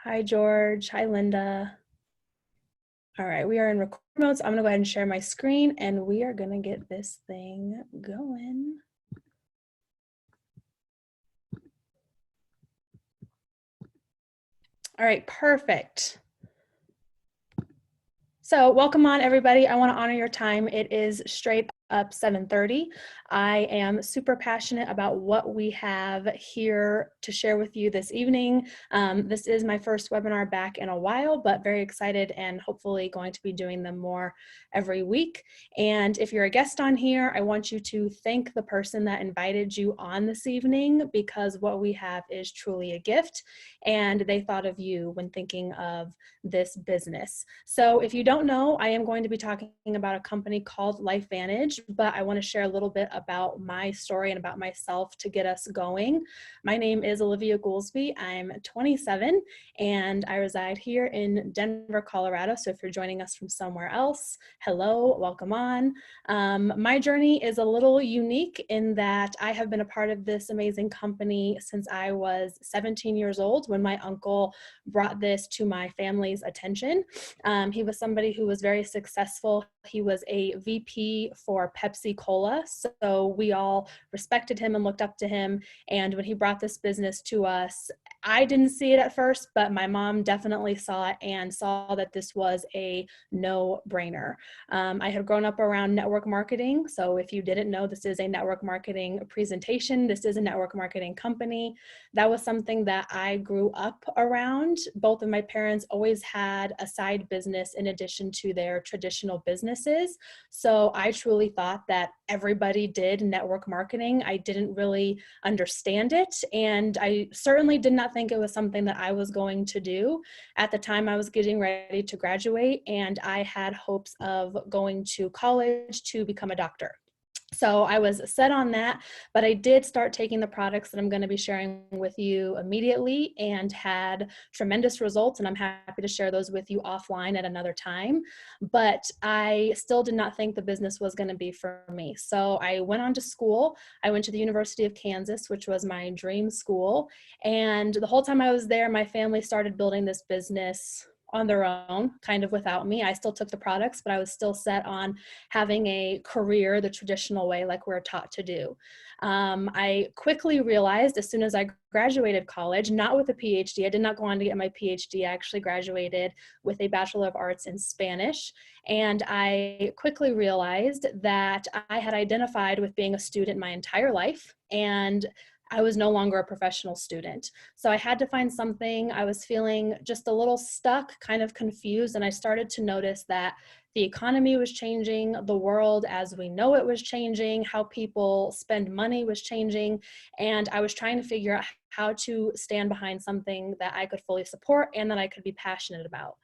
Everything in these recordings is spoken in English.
Hi, George. Hi, Linda. All right, we are in record mode, so I'm gonna go ahead and share my screen and we are gonna get this thing going. All right, perfect. So welcome on everybody. I wanna honor your time. It is straight up 7:30. I am super passionate about what we have here to share with you this evening. This is my first webinar back in a while, but very excited and hopefully going to be doing them more every week. And if you're a guest on here, I want you to thank the person that invited you on this evening, because what we have is truly a gift and they thought of you when thinking of this business. So if you don't know, I am going to be talking about a company called LifeVantage, but I want to share a little bit about my story and about myself to get us going. My name is Olivia Goolsby. I'm 27 and I reside here in Denver, Colorado. So if you're joining us from somewhere else, hello, welcome on. My journey is a little unique in that I have been a part of this amazing company since I was 17 years old when my uncle brought this to my family's attention. He was somebody who was very successful. He was a VP for Pepsi Cola, so we all respected him and looked up to him. And when he brought this business to us, I didn't see it at first, but my mom definitely saw it and saw that this was a no-brainer. I had grown up around network marketing, so if you didn't know, this is a network marketing presentation. This is a network marketing company. That was something that I grew up around. Both of my parents always had a side business in addition to their traditional businesses. So I truly thought that everybody did network marketing. I didn't really understand it, and I certainly did not think it was something that I was going to do. At the time, I was getting ready to graduate, and I had hopes of going to college to become a doctor. So I was set on that, but I did start taking the products that I'm going to be sharing with you immediately and had tremendous results, and I'm happy to share those with you offline at another time. But I still did not think the business was going to be for me. So I went on to school. I went to the University of Kansas, which was my dream school. And the whole time I was there, my family started building this business on their own, kind of without me. I still took the products, but I was still set on having a career the traditional way, like we're taught to do. I quickly realized as soon as I graduated college, not with a PhD, I did not go on to get my PhD. I actually graduated with a Bachelor of Arts in Spanish. And I quickly realized that I had identified with being a student my entire life, and I was no longer a professional student. So I had to find something. I was feeling just a little stuck, kind of confused, and I started to notice that the economy was changing, the world as we know it was changing, how people spend money was changing, and I was trying to figure out how to stand behind something that I could fully support and that I could be passionate about.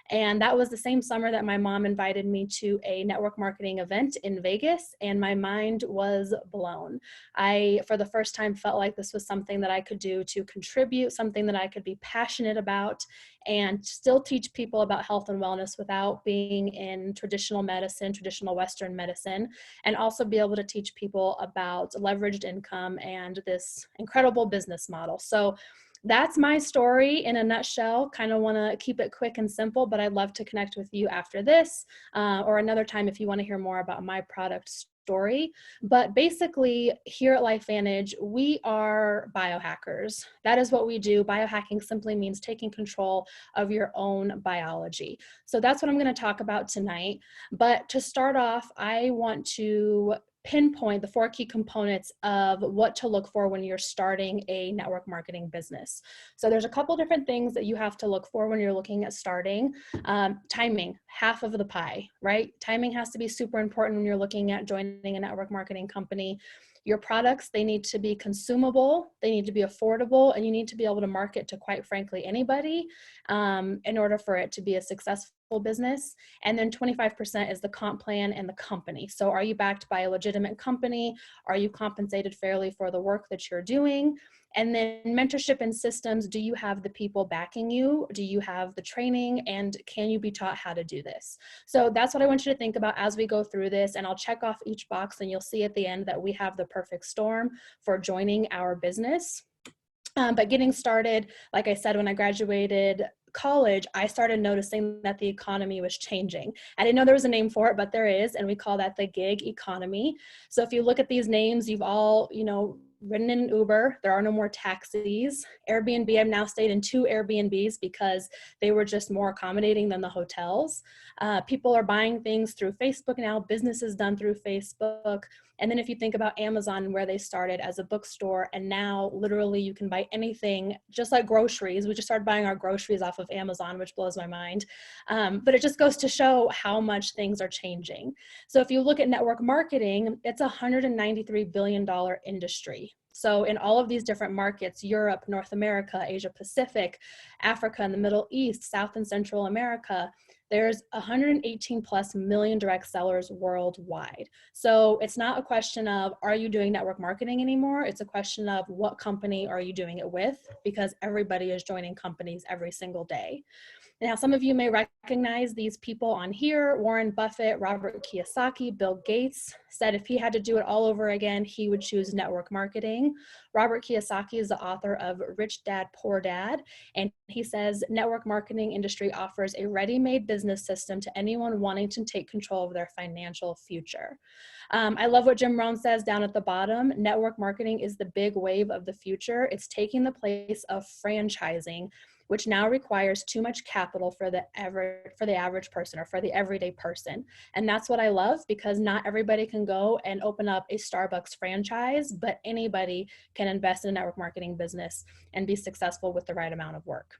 And that was the same summer that my mom invited me to a network marketing event in Vegas, and my mind was blown. I, for the first time, felt like this was something that I could do to contribute, something that I could be passionate about, and still teach people about health and wellness without being in traditional medicine, traditional Western medicine, and also be able to teach people about leveraged income and this incredible business model. So that's my story in a nutshell. Kind of want to keep it quick and simple, but I'd love to connect with you after this or another time if you want to hear more about my product story. But basically, here at LifeVantage, we are biohackers. That is what we do. Biohacking simply means taking control of your own biology. So that's what I'm going to talk about tonight. But to start off, I want to pinpoint the 4 key components of what to look for when you're starting a network marketing business. So there's a couple different things that you have to look for when you're looking at starting. Timing, half of the pie, right? Timing has to be super important when you're looking at joining a network marketing company. Your products, they need to be consumable, they need to be affordable, and you need to be able to market to, quite frankly, anybody in order for it to be a successful business. And then 25% is the comp plan and the company. So are you backed by a legitimate company? Are you compensated fairly for the work that you're doing? And then mentorship and systems, do you have the people backing you? Do you have the training? And can you be taught how to do this? So that's what I want you to think about as we go through this. And I'll check off each box and you'll see at the end that we have the perfect storm for joining our business. But getting started, like I said, when I graduated college, I started noticing that the economy was changing. I didn't know there was a name for it, but there is, and we call that the gig economy. So if you look at these names, you've all, ridden in an Uber. There are no more taxis. Airbnb, I've now stayed in 2 Airbnbs because they were just more accommodating than the hotels. People are buying things through Facebook now. Business is done through Facebook. And then if you think about Amazon, where they started as a bookstore, and now literally you can buy anything, just like groceries. We just started buying our groceries off of Amazon, which blows my mind. But it just goes to show how much things are changing. So if you look at network marketing, it's a $193 billion industry. So in all of these different markets, Europe, North America, Asia Pacific, Africa, and the Middle East, South and Central America, there's 118 plus million direct sellers worldwide. So it's not a question of, are you doing network marketing anymore? It's a question of what company are you doing it with? Because everybody is joining companies every single day. Now, some of you may recognize these people on here. Warren Buffett, Robert Kiyosaki, Bill Gates said if he had to do it all over again, he would choose network marketing. Robert Kiyosaki is the author of Rich Dad, Poor Dad, and he says network marketing industry offers a ready-made business system to anyone wanting to take control of their financial future. I love what Jim Rohn says down at the bottom. Network marketing is the big wave of the future. It's taking the place of franchising, which now requires too much capital for the average person or for the everyday person. And that's what I love, because not everybody can go and open up a Starbucks franchise, but anybody can invest in a network marketing business and be successful with the right amount of work.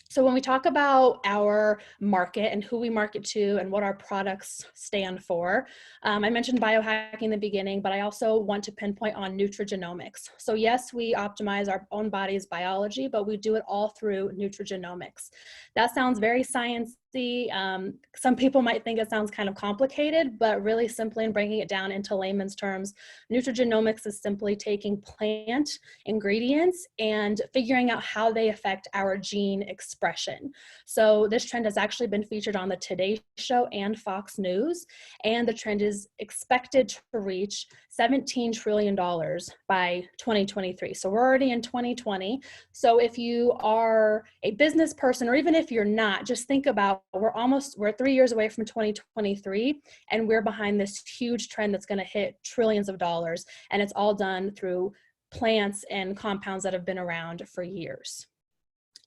So when we talk about our market and who we market to and what our products stand for, I mentioned biohacking in the beginning, but I also want to pinpoint on nutrigenomics. So yes, we optimize our own body's biology, but we do it all through nutrigenomics. That sounds very sciencey. Some people might think it sounds kind of complicated, but really simply, in breaking it down into layman's terms, nutrigenomics is simply taking plant ingredients and figuring out how they affect our gene expression. So this trend has actually been featured on the Today Show and Fox News, and the trend is expected to reach $17 trillion by 2023. So we're already in 2020. So if you are a business person, or even if you're not, just think about, we're 3 years away from 2023, and we're behind this huge trend that's going to hit trillions of dollars, and it's all done through plants and compounds that have been around for years.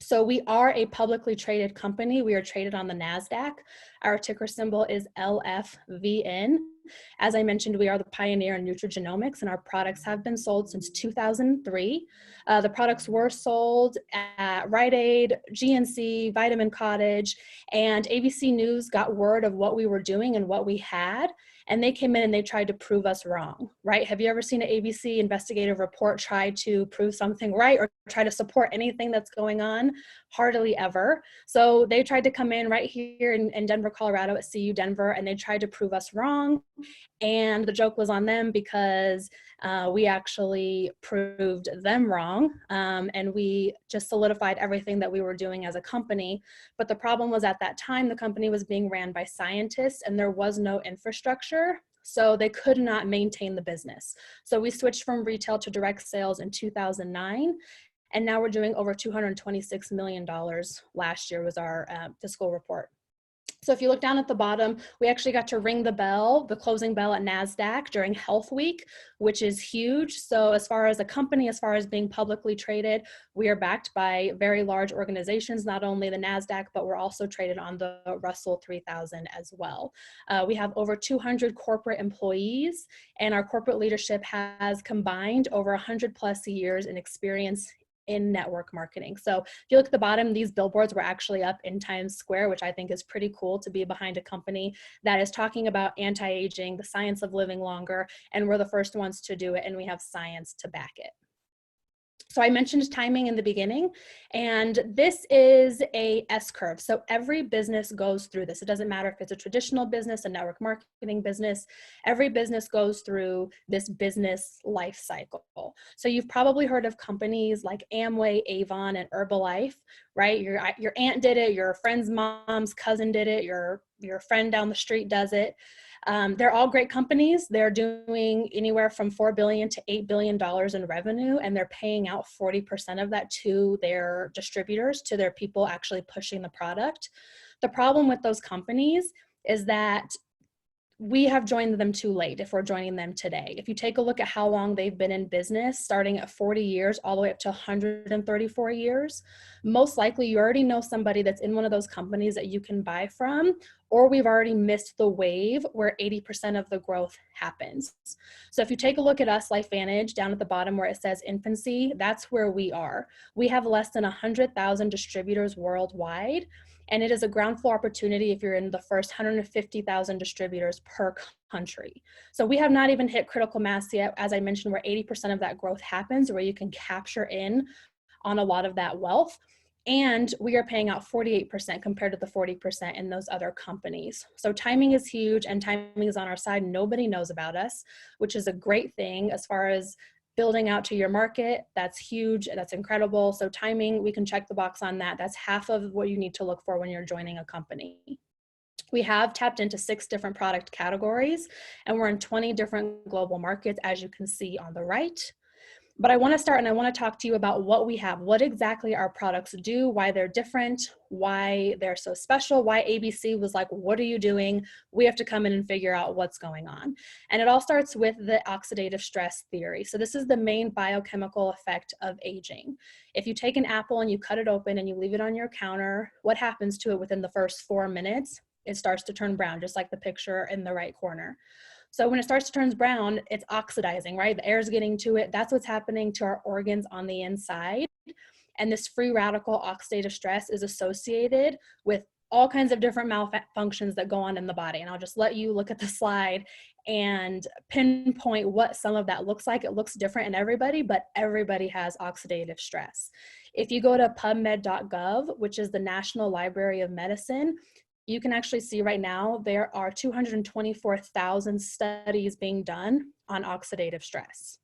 So we are a publicly traded company. We are traded on the NASDAQ. Our ticker symbol is LFVN. As I mentioned, we are the pioneer in nutrigenomics, and our products have been sold since 2003. The products were sold at Rite Aid, GNC, Vitamin Cottage, and ABC News got word of what we were doing and what we had, and they came in and they tried to prove us wrong, right? Have you ever seen an ABC investigative report try to prove something right or try to support anything that's going on? Hardly ever. So they tried to come in right here in Denver, Colorado at CU Denver, and they tried to prove us wrong. And the joke was on them, because we actually proved them wrong, and we just solidified everything that we were doing as a company. But the problem was, at that time, the company was being ran by scientists and there was no infrastructure. So they could not maintain the business. So we switched from retail to direct sales in 2009. And now we're doing over $226 million. Last year was our fiscal report. So if you look down at the bottom, we actually got to ring the bell, the closing bell at NASDAQ during Health Week, which is huge. So as far as a company, as far as being publicly traded, we are backed by very large organizations, not only the NASDAQ, but we're also traded on the Russell 3000 as well. We have over 200 corporate employees, and our corporate leadership has combined over 100 plus years in experience in network marketing. So if you look at the bottom, these billboards were actually up in Times Square, which I think is pretty cool to be behind a company that is talking about anti-aging, the science of living longer, and we're the first ones to do it, and we have science to back it. So I mentioned timing in the beginning, and this is a S-curve. So every business goes through this. It doesn't matter if it's a traditional business, a network marketing business, every business goes through this business life cycle. So you've probably heard of companies like Amway, Avon, and Herbalife, right? Your aunt did it, your friend's mom's cousin did it, your friend down the street does it. They're all great companies. They're doing anywhere from $4 billion to $8 billion in revenue, and they're paying out 40% of that to their distributors, to their people actually pushing the product. The problem with those companies is that we have joined them too late if we're joining them today. If you take a look at how long they've been in business, starting at 40 years all the way up to 134 years, most likely you already know somebody that's in one of those companies that you can buy from, or we've already missed the wave where 80% of the growth happens. So if you take a look at us, LifeVantage, down at the bottom where it says infancy, that's where we are. We have less than 100,000 distributors worldwide. And it is a ground floor opportunity if you're in the first 150,000 distributors per country. So we have not even hit critical mass yet, as I mentioned, where 80% of that growth happens, where you can capture in on a lot of that wealth. And we are paying out 48% compared to the 40% in those other companies. So timing is huge, and timing is on our side. Nobody knows about us, which is a great thing as far as building out to your market. That's huge. That's incredible. So timing, we can check the box on that. That's half of what you need to look for when you're joining a company. We have tapped into 6 different product categories, and we're in 20 different global markets, as you can see on the right. But I want to start and I want to talk to you about what we have, what exactly our products do, why they're different, why they're so special, why ABC was like, what are you doing? We have to come in and figure out what's going on. And it all starts with the oxidative stress theory. So this is the main biochemical effect of aging. If you take an apple and you cut it open and you leave it on your counter, what happens to it within the first 4 minutes? It starts to turn brown, just like the picture in the right corner. So when it starts to turn brown, it's oxidizing, right? The air is getting to it. That's what's happening to our organs on the inside. And this free radical oxidative stress is associated with all kinds of different malfunctions that go on in the body. And I'll just let you look at the slide and pinpoint what some of that looks like. It looks different in everybody, but everybody has oxidative stress. If you go to pubmed.gov, which is the National Library of Medicine, you can actually see right now there are 224,000 studies being done on oxidative stress.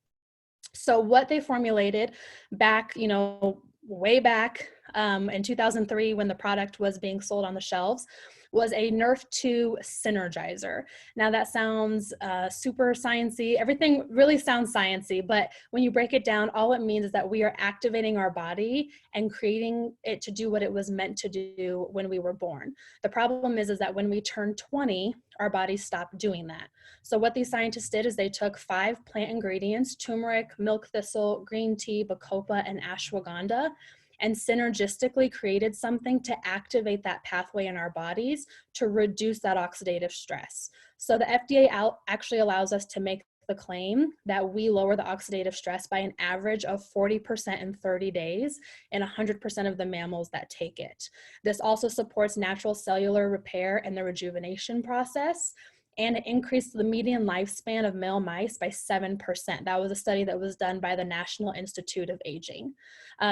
So what they formulated back, way back in 2003 when the product was being sold on the shelves was a Nerf 2 synergizer. Now that sounds super sciencey. Everything really sounds sciencey, but when you break it down, all it means is that we are activating our body and creating it to do what it was meant to do when we were born. The problem is that when we turn 20, our bodies stop doing that. So what these scientists did is they took 5 plant ingredients, turmeric, milk thistle, green tea, bacopa, and ashwagandha, and synergistically created something to activate that pathway in our bodies to reduce that oxidative stress. So the FDA actually allows us to make the claim that we lower the oxidative stress by an average of 40% in 30 days in 100% of the mammals that take it. This also supports natural cellular repair and the rejuvenation process, and it increased the median lifespan of male mice by 7%. That was a study that was done by the National Institute of Aging.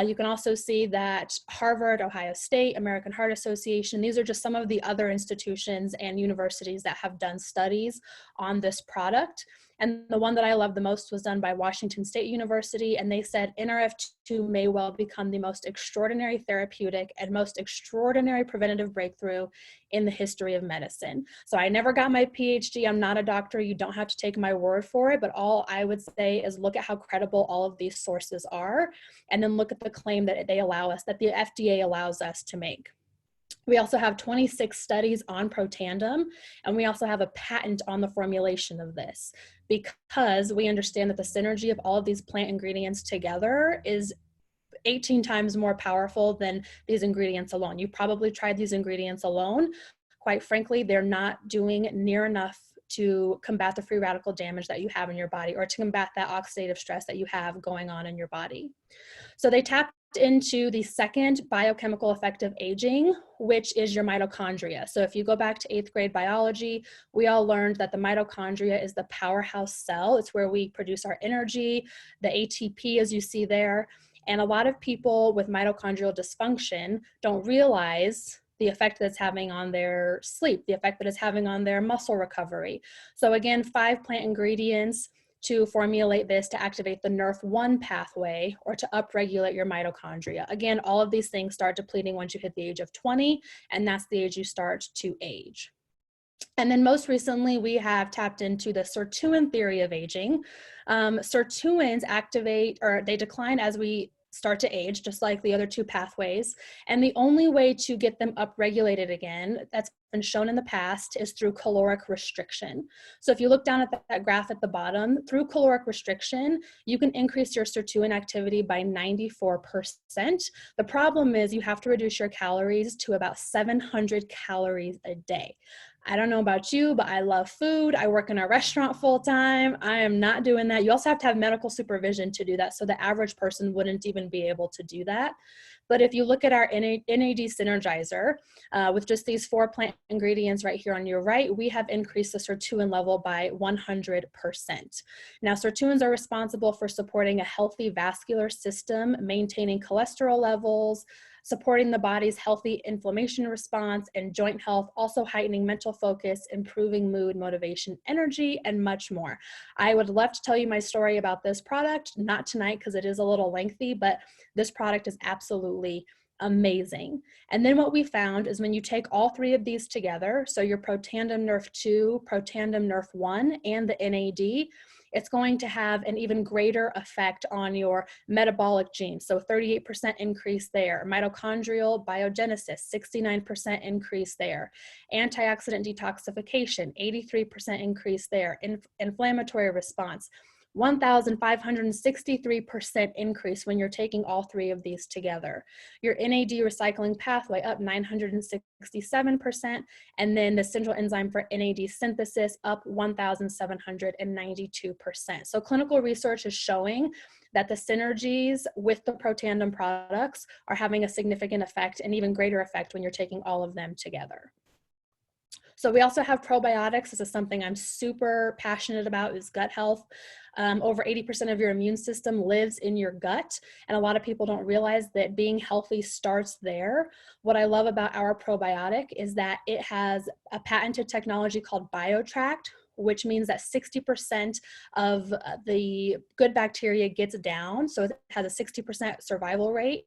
You can also see that Harvard, Ohio State, American Heart Association, these are just some of the other institutions and universities that have done studies on this product. And the one that I love the most was done by Washington State University, and they said NRF2 may well become the most extraordinary therapeutic and most extraordinary preventative breakthrough in the history of medicine. So I never got my PhD. I'm not a doctor. You don't have to take my word for it, but all I would say is look at how credible all of these sources are, and then look at the claim that they allow us, that the FDA allows us to make. We also have 26 studies on Protandim, and we also have a patent on the formulation of this because we understand that the synergy of all of these plant ingredients together is 18 times more powerful than these ingredients alone. You probably tried these ingredients alone. Quite frankly, they're not doing near enough to combat the free radical damage that you have in your body or to combat that oxidative stress that you have going on in your body. So they tapped into the second biochemical effect of aging, which is your mitochondria. So if you go back to 8th grade biology, we all learned that the mitochondria is the powerhouse cell. It's where we produce our energy, the ATP as you see there. And a lot of people with mitochondrial dysfunction don't realize the effect that's having on their sleep, the effect that it's having on their muscle recovery. So again, 5 plant ingredients to formulate this to activate the NRF1 pathway or to upregulate your mitochondria. Again, all of these things start depleting once you hit the age of 20, and that's the age you start to age. And then most recently, we have tapped into the sirtuin theory of aging. Sirtuins activate, or they decline as we start to age, just like the other two pathways. And the only way to get them upregulated again, that's been shown in the past, is through caloric restriction. So if you look down at that graph at the bottom, through caloric restriction, you can increase your sirtuin activity by 94%. The problem is you have to reduce your calories to about 700 calories a day. I don't know about you, but I love food. I work in a restaurant full time. I am not doing that. You also have to have medical supervision to do that. So the average person wouldn't even be able to do that. But if you look at our NAD Synergizer, with just these 4 plant ingredients right here on your right, we have increased the sirtuin level by 100%. Now, sirtuins are responsible for supporting a healthy vascular system, maintaining cholesterol levels, supporting the body's healthy inflammation response and joint health, also heightening mental focus, improving mood, motivation, energy, and much more. I would love to tell you my story about this product, not tonight because it is a little lengthy, but this product is absolutely amazing. And then what we found is when you take all 3 of these together, so your Protandim Nerf 2, Protandim Nerf 1, and the NAD, it's going to have an even greater effect on your metabolic genes. So 38% increase there. Mitochondrial biogenesis, 69% increase there. Antioxidant detoxification, 83% increase there. Inflammatory response, 1,563% increase when you're taking all 3 of these together. Your NAD recycling pathway up 967%, and then the central enzyme for NAD synthesis up 1,792%. So clinical research is showing that the synergies with the Protandim products are having a significant effect, and even greater effect when you're taking all of them together. So we also have probiotics. This is something I'm super passionate about, is gut health. Over 80% of your immune system lives in your gut, and a lot of people don't realize that being healthy starts there. What I love about our probiotic is that it has a patented technology called BioTract, which means that 60% of the good bacteria gets down, so it has a 60% survival rate.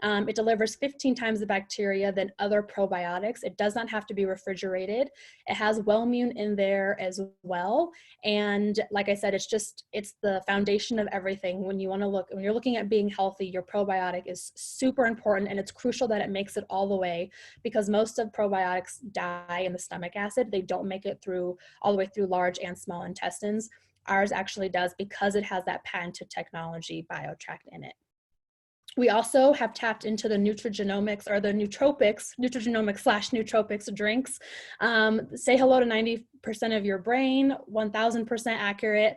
It delivers 15 times the bacteria than other probiotics. It does not have to be refrigerated. It has Wellmune in there as well. And like I said, it's the foundation of everything. When you're looking at being healthy, your probiotic is super important, and it's crucial that it makes it all the way, because most of probiotics die in the stomach acid. They don't make it through all the way through large and small intestines. Ours actually does, because it has that patented technology, BioTract, in it. We also have tapped into the nutrigenomics, or the nootropics, nutrigenomics/nootropics drinks. Say hello to 90% of your brain, 1000% accurate.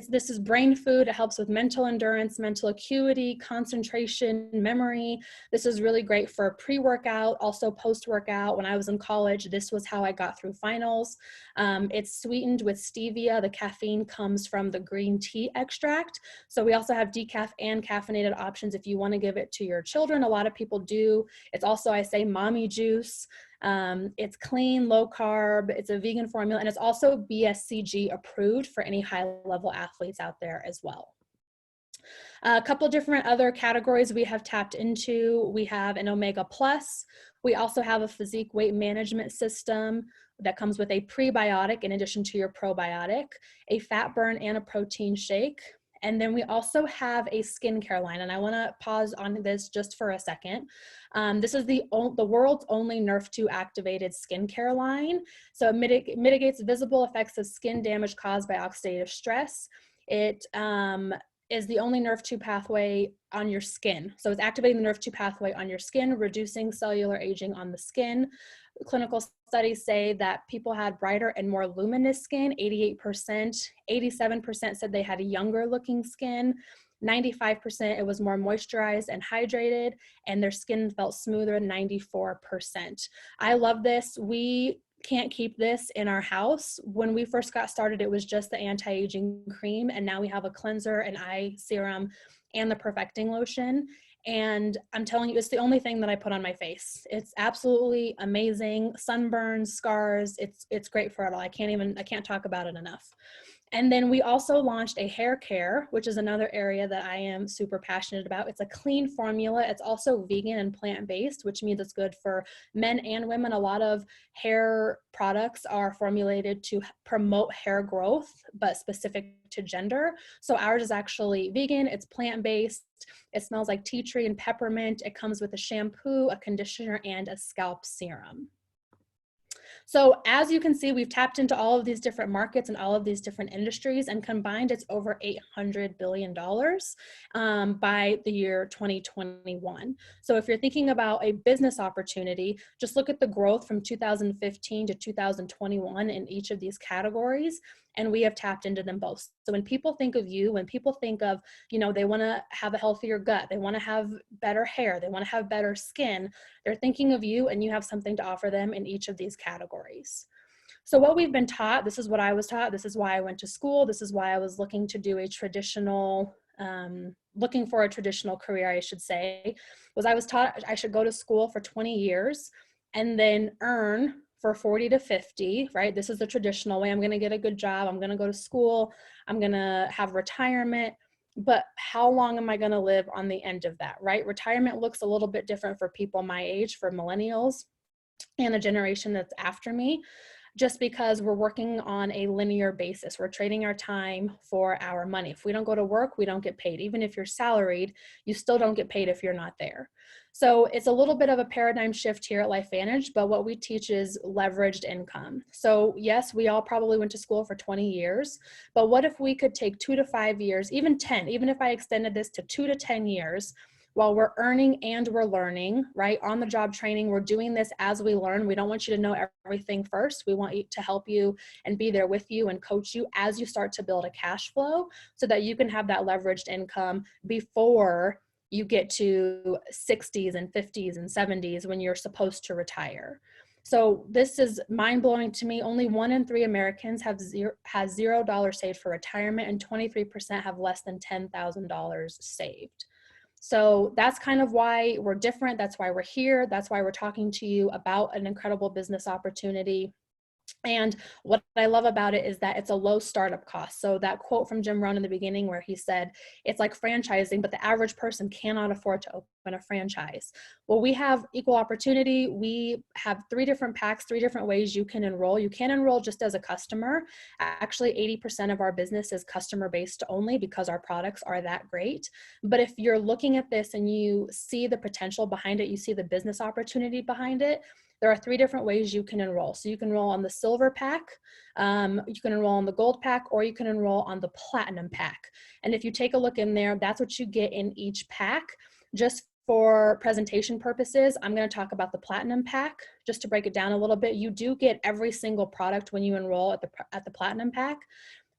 This is brain food. It helps with mental endurance, mental acuity, concentration, memory. This is really great for pre-workout, also post-workout. When I was in college, this was how I got through finals. It's sweetened with stevia. The caffeine comes from the green tea extract. So we also have decaf and caffeinated options if you want to give it to your children. A lot of people do. It's also, I say, mommy juice. It's clean, low carb, it's a vegan formula, and it's also BSCG approved for any high level athletes out there as well. A couple different other categories we have tapped into. We have an Omega Plus. We also have a physique weight management system that comes with a prebiotic in addition to your probiotic, a fat burn, and a protein shake. And then we also have a skincare line, and I want to pause on this just for a second. This is the world's only Nerf2 activated skincare line. So it mitigates visible effects of skin damage caused by oxidative stress. It is the only Nerf2 pathway on your skin. So it's activating the Nerf2 pathway on your skin, reducing cellular aging on the skin. Clinical studies say that people had brighter and more luminous skin, 88%, 87% said they had a younger looking skin, 95% it was more moisturized and hydrated, and their skin felt smoother, 94%. I love this. We can't keep this in our house. When we first got started, it was just the anti-aging cream, and now we have a cleanser, an eye serum, and the perfecting lotion. And I'm telling you, it's the only thing that I put on my face. It's absolutely amazing. Sunburns, scars, it's great for it all. I can't talk about it enough. And then we also launched a hair care, which is another area that I am super passionate about. It's a clean formula. It's also vegan and plant-based, which means it's good for men and women. A lot of hair products are formulated to promote hair growth, but specific to gender. So ours is actually vegan. It's plant-based. It smells like tea tree and peppermint. It comes with a shampoo, a conditioner, and a scalp serum. So as you can see, we've tapped into all of these different markets and all of these different industries, and combined it's over $800 billion by the year 2021. So if you're thinking about a business opportunity, just look at the growth from 2015 to 2021 in each of these categories, and we have tapped into them both. So when people think of you, when people think of, you know, they want to have a healthier gut, they want to have better hair, they want to have better skin, they're thinking of you, and you have something to offer them in each of these categories. So what we've been taught, this is what I was taught, this is why I went to school, this is why I was looking to do a traditional, looking for a traditional career, I should say, was I was taught I should go to school for 20 years and then earn for 40 to 50, right? This is the traditional way. I'm going to get a good job. I'm going to go to school. I'm going to have retirement. But how long am I going to live on the end of that, right? Retirement looks a little bit different for people my age, for millennials and the generation that's after me, just because we're working on a linear basis. We're trading our time for our money. If we don't go to work, we don't get paid. Even if you're salaried, you still don't get paid if you're not there. So it's a little bit of a paradigm shift here at LifeVantage, but what we teach is leveraged income. So yes, we all probably went to school for 20 years, but what if we could take 2 to 5 years, even 10, even if I extended this to 2 to 10 years, while we're earning and we're learning, right? On the job training, we're doing this as we learn. We don't want you to know everything first. We want you to help you and be there with you and coach you as you start to build a cash flow so that you can have that leveraged income before you get to 60s and 50s and 70s when you're supposed to retire. So this is mind-blowing to me. Only 1 in 3 Americans has $0 saved for retirement, and 23% have less than $10,000 saved. So that's kind of why we're different. That's why we're here. That's why we're talking to you about an incredible business opportunity. And what I love about it is that it's a low startup cost. So that quote from Jim Rohn in the beginning where he said, it's like franchising, but the average person cannot afford to open a franchise. Well, we have equal opportunity. We have 3 different packs, 3 different ways you can enroll. You can enroll just as a customer. Actually, 80% of our business is customer-based only because our products are that great. But if you're looking at this and you see the potential behind it, you see the business opportunity behind it, there are 3 different ways you can enroll. So you can enroll on the silver pack, you can enroll on the gold pack, or you can enroll on the platinum pack. And if you take a look in there, that's what you get in each pack. Just for presentation purposes, I'm going to talk about the platinum pack. Just to break it down a little bit, you do get every single product when you enroll at the platinum pack.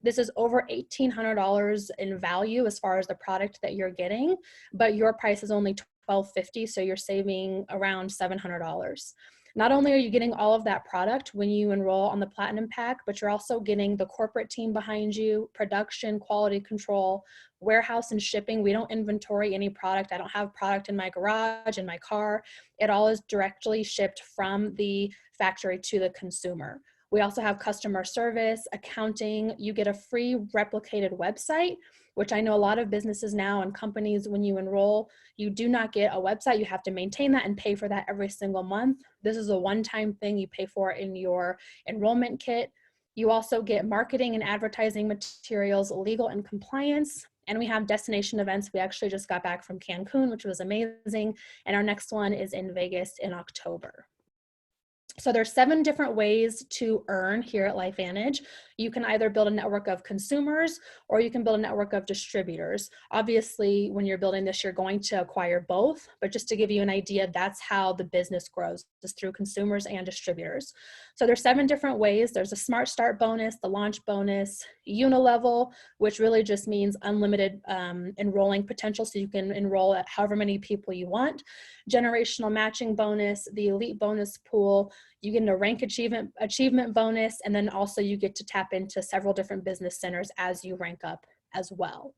This is over $1,800 in value as far as the product that you're getting, but your price is only $1,250, so you're saving around $700. Not only are you getting all of that product when you enroll on the platinum pack, but you're also getting the corporate team behind you, production, quality control, warehouse and shipping. We don't inventory any product. I don't have product in my garage, in my car. It all is directly shipped from the factory to the consumer. We also have customer service, accounting. You get a free replicated website, which I know a lot of businesses now and companies, when you enroll, you do not get a website. You have to maintain that and pay for that every single month. This is a one-time thing you pay for in your enrollment kit. You also get marketing and advertising materials, legal and compliance. And we have destination events. We actually just got back from Cancun, which was amazing. And our next one is in Vegas in October. So there's 7 different ways to earn here at LifeVantage. You can either build a network of consumers or you can build a network of distributors. Obviously, when you're building this, you're going to acquire both, but just to give you an idea, that's how the business grows, is through consumers and distributors. So there's 7 different ways. There's a Smart Start bonus, the launch bonus, unilevel, which really just means unlimited enrolling potential, so you can enroll at however many people you want. Generational matching bonus, the elite bonus pool, you get a rank achievement bonus, and then also you get to tap into several different business centers as you rank up as well.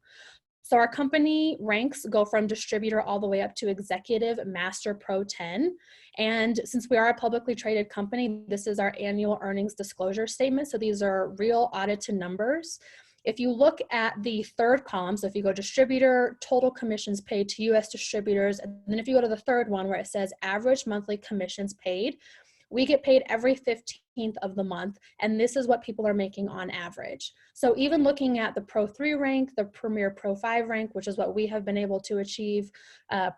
So our company ranks go from distributor all the way up to executive master pro 10. And since we are a publicly traded company, this is our annual earnings disclosure statement. So these are real audited numbers. If you look at the third column, so if you go distributor, total commissions paid to US distributors, and then if you go to the third one where it says average monthly commissions paid, we get paid every 15th of the month, and this is what people are making on average. So even looking at the Pro 3 rank, the Premier Pro 5 rank, which is what we have been able to achieve,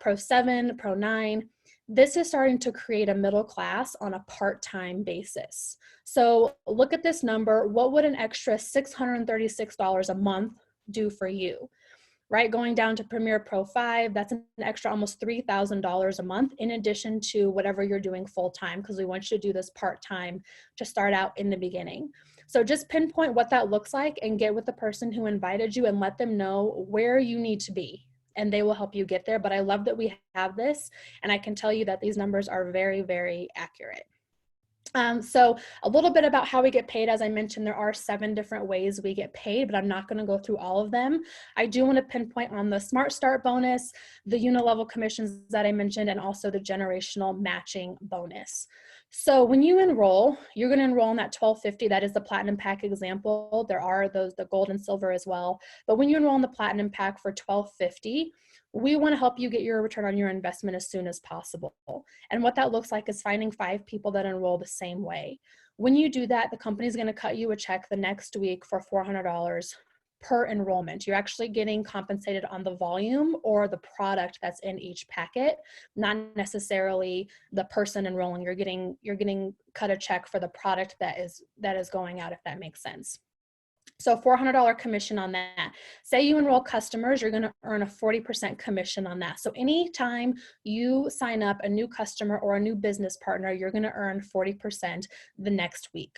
Pro 7, Pro 9, this is starting to create a middle class on a part-time basis. So look at this number. What would an extra $636 a month do for you? Right, going down to Premier Pro 5, that's an extra almost $3,000 a month in addition to whatever you're doing full-time, because we want you to do this part-time to start out in the beginning. So just pinpoint what that looks like and get with the person who invited you and let them know where you need to be, and they will help you get there. But I love that we have this, and I can tell you that these numbers are very, very accurate. So a little bit about how we get paid. As I mentioned, there are 7 different ways we get paid, but I'm not going to go through all of them. I do want to pinpoint on the Smart Start bonus, the unilevel commissions that I mentioned, and also the generational matching bonus. So when you enroll, you're going to enroll in that $1,250. That is the platinum pack example. There are those, the gold and silver as well. But when you enroll in the platinum pack for $1,250, we want to help you get your return on your investment as soon as possible. And what that looks like is finding 5 people that enroll the same way. When you do that, the company is going to cut you a check the next week for $400 per enrollment. You're actually getting compensated on the volume or the product that's in each packet, not necessarily the person enrolling. You're getting cut a check for the product that is going out, if that makes sense. So $400 commission on that. Say you enroll customers, you're going to earn a 40% commission on that. So anytime you sign up a new customer or a new business partner, you're going to earn 40% the next week.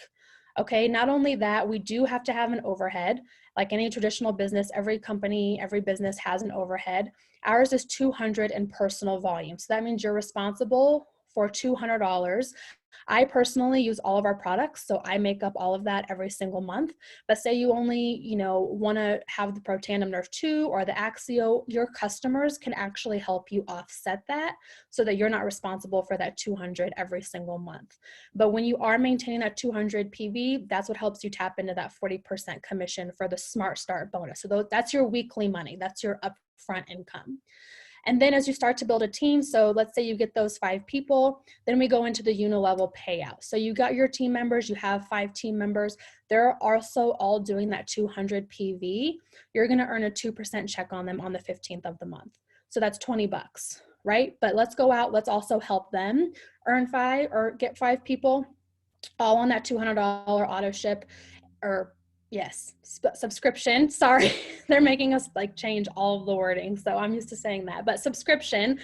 Okay, not only that, we do have to have an overhead. Like any traditional business, every company, every business has an overhead. Ours is $200 in personal volume. So that means you're responsible for $200. I personally use all of our products, so I make up all of that every single month. But say you only, want to have the Pro Tandem Nerve 2 or the Axio, your customers can actually help you offset that so that you're not responsible for that $200 every single month. But when you are maintaining that $200 PV, that's what helps you tap into that 40% commission for the Smart Start bonus. So that's your weekly money. That's your upfront income. And then as you start to build a team, so let's say you get those 5 people, then we go into the unilevel payout. So you got your team members, you have 5 team members. They're also all doing that 200 PV. You're going to earn a 2% check on them on the 15th of the month. So that's $20, right? But let's go out. Let's also help them earn 5 or get 5 people all on that $200 auto ship or yes, subscription. Sorry, they're making us like change all of the wording. So I'm used to saying that, but subscription,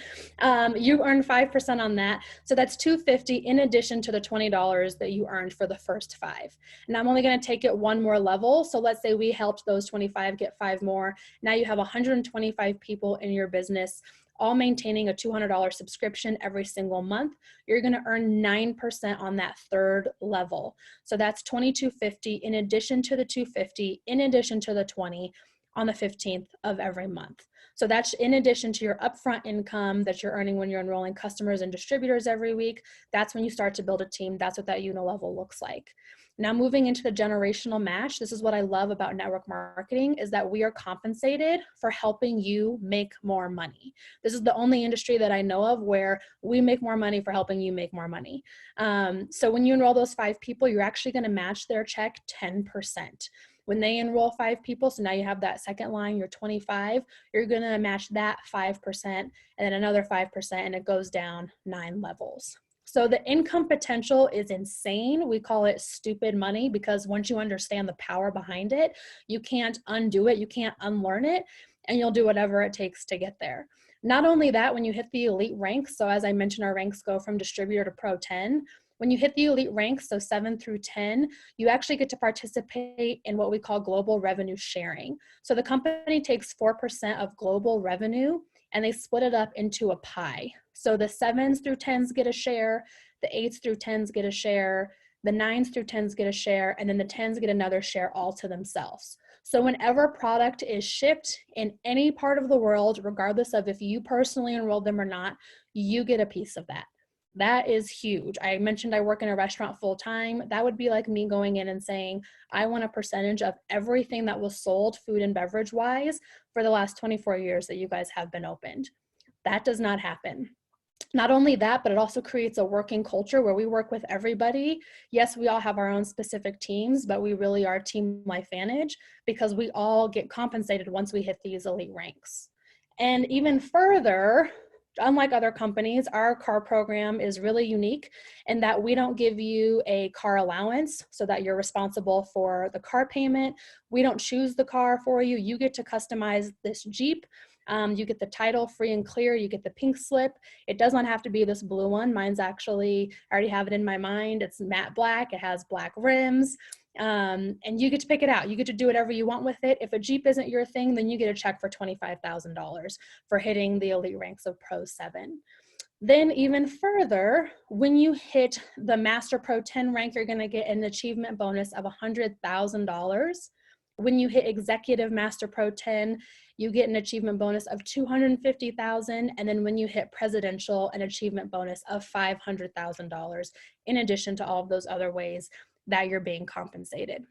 you earn 5% on that. So that's $250 in addition to the $20 that you earned for the first 5. And I'm only going to take it one more level. So let's say we helped those 25 get 5 more. Now you have 125 people in your business, all maintaining a $200 subscription every single month. You're going to earn 9% on that third level. So that's $2,250 in addition to the $250, in addition to the $20 on the 15th of every month. So that's in addition to your upfront income that you're earning when you're enrolling customers and distributors every week. That's when you start to build a team. That's what that unilevel looks like. Now moving into the generational match, this is what I love about network marketing is that we are compensated for helping you make more money. This is the only industry that I know of where we make more money for helping you make more money. So when you enroll those 5 people, you're actually going to match their check 10%. When they enroll 5 people, so now you have that second line, you're 25, you're going to match that 5% and then another 5%, and it goes down 9 levels. So the income potential is insane. We call it stupid money because once you understand the power behind it, you can't undo it, you can't unlearn it, and you'll do whatever it takes to get there. Not only that, when you hit the elite ranks, so as I mentioned, our ranks go from distributor to Pro 10. When you hit the elite ranks, so 7 through 10, you actually get to participate in what we call global revenue sharing. So the company takes 4% of global revenue and they split it up into a pie. So the 7s through 10s get a share, the 8s through 10s get a share, the 9s through 10s get a share, and then the 10s get another share all to themselves. So whenever product is shipped in any part of the world, regardless of if you personally enrolled them or not, you get a piece of that. That is huge. I mentioned I work in a restaurant full time. That would be like me going in and saying, I want a percentage of everything that was sold food and beverage wise for the last 24 years that you guys have been opened. That does not happen. Not only that, but it also creates a working culture where we work with everybody. Yes, we all have our own specific teams, but we really are Team LifeVantage because we all get compensated once we hit these elite ranks. And even further, unlike other companies, our car program is really unique in that we don't give you a car allowance so that you're responsible for the car payment. We don't choose the car for you. You get to customize this Jeep. You get the title free and clear. You get the pink slip. It does not have to be this blue one. Mine's actually, I already have it in my mind. It's matte black. It has black rims. And you get to pick it out. You get to do whatever you want with it. If a Jeep isn't your thing, then you get a check for $25,000 for hitting the elite ranks of Pro 7. Then even further, when you hit the Master Pro 10 rank, you're going to get an achievement bonus of $100,000. When you hit Executive Master Pro 10, you get an achievement bonus of $250,000, and then when you hit Presidential, an achievement bonus of $500,000, in addition to all of those other ways that you're being compensated.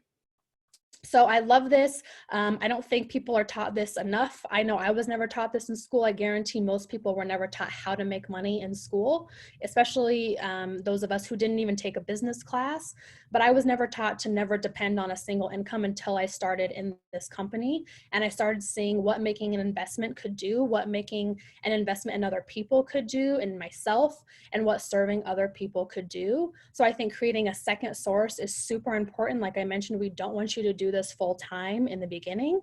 So I love this. I don't think people are taught this enough. I know I was never taught this in school. I guarantee most people were never taught how to make money in school, especially those of us who didn't even take a business class. But I was never taught to never depend on a single income until I started in this company. And I started seeing what making an investment could do, what making an investment in other people could do, in myself, and what serving other people could do. So I think creating a second source is super important. Like I mentioned, we don't want you to do this full time in the beginning.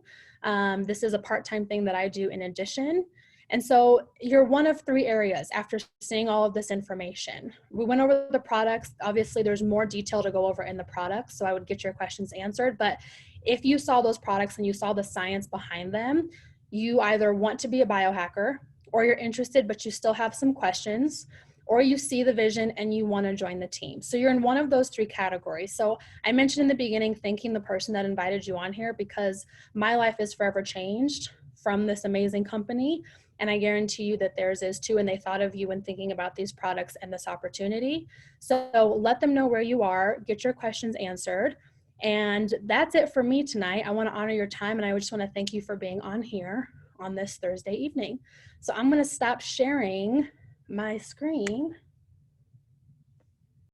This is a part-time thing that I do in addition. And so you're one of three areas after seeing all of this information. We went over the products. Obviously, there's more detail to go over in the products, so I would get your questions answered. But if you saw those products and you saw the science behind them, you either want to be a biohacker, or you're interested but you still have some questions, or you see the vision and you want to join the team. So you're in one of those three categories. So I mentioned in the beginning, thanking the person that invited you on here, because my life is forever changed from this amazing company. And I guarantee you that theirs is too. And they thought of you when thinking about these products and this opportunity. So let them know where you are, get your questions answered. And that's it for me tonight. I want to honor your time. And I just want to thank you for being on here on this Thursday evening. So I'm going to stop sharing my screen.